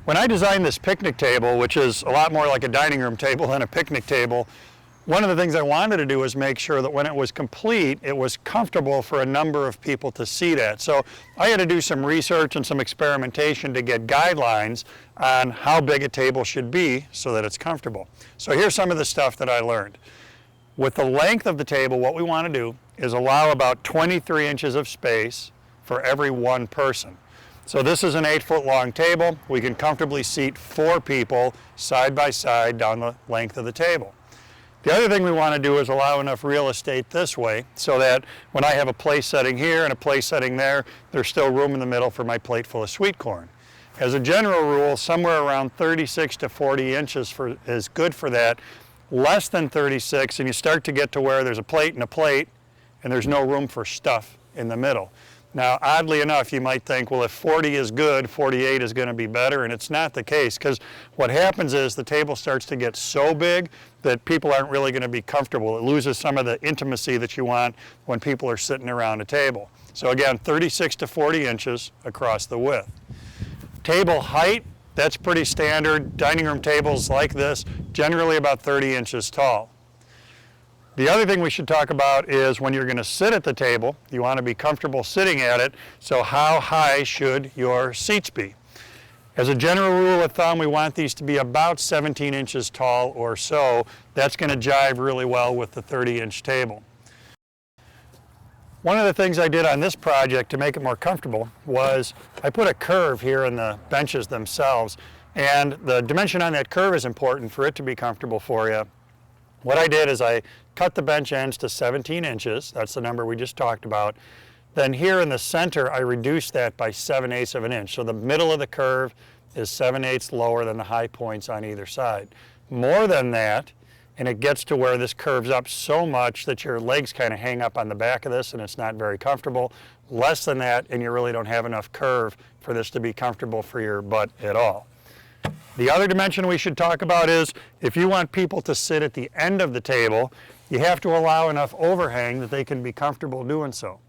When I designed this picnic table, which is a lot more like a dining room table than a picnic table, one of the things I wanted to do was make sure that when it was complete, it was comfortable for a number of people to seat at. So I had to do some research and some experimentation to get guidelines on how big a table should be so that it's comfortable. So here's some of the stuff that I learned. With the length of the table, what we want to do is allow about 23 inches of space for every one person. So this is an 8-foot long table. We can comfortably seat 4 people side by side down the length of the table. The other thing we want to do is allow enough real estate this way so that when I have a place setting here and a place setting there, there's still room in the middle for my plate full of sweet corn. As a general rule, somewhere around 36 to 40 inches is good for that. Less than 36 and you start to get to where there's a plate and there's no room for stuff in the middle. Now, oddly enough, you might think, well, if 40 is good, 48 is going to be better, and it's not the case, because what happens is the table starts to get so big that people aren't really going to be comfortable. It loses some of the intimacy that you want when people are sitting around a table. So again, 36 to 40 inches across the width. Table height, that's pretty standard. Dining room tables like this, generally about 30 inches tall. The other thing we should talk about is when you're going to sit at the table, you want to be comfortable sitting at it, so how high should your seats be? As a general rule of thumb, we want these to be about 17 inches tall or so. That's going to jive really well with the 30-inch table. One of the things I did on this project to make it more comfortable was I put a curve here in the benches themselves, and the dimension on that curve is important for it to be comfortable for you. What I did is I cut the bench ends to 17 inches, that's the number we just talked about. Then here in the center, I reduced that by 7/8 of an inch. So the middle of the curve is 7/8 lower than the high points on either side. More than that, and it gets to where this curves up so much that your legs kind of hang up on the back of this and it's not very comfortable. Less than that, and you really don't have enough curve for this to be comfortable for your butt at all. The other dimension we should talk about is if you want people to sit at the end of the table, you have to allow enough overhang that they can be comfortable doing so.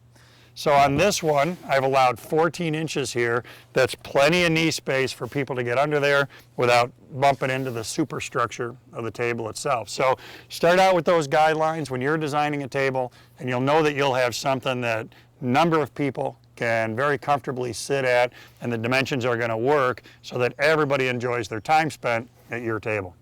So on this one, I've allowed 14 inches here. That's plenty of knee space for people to get under there without bumping into the superstructure of the table itself. So start out with those guidelines when you're designing a table, and you'll know that you'll have something that a number of people can very comfortably sit at, and the dimensions are going to work so that everybody enjoys their time spent at your table.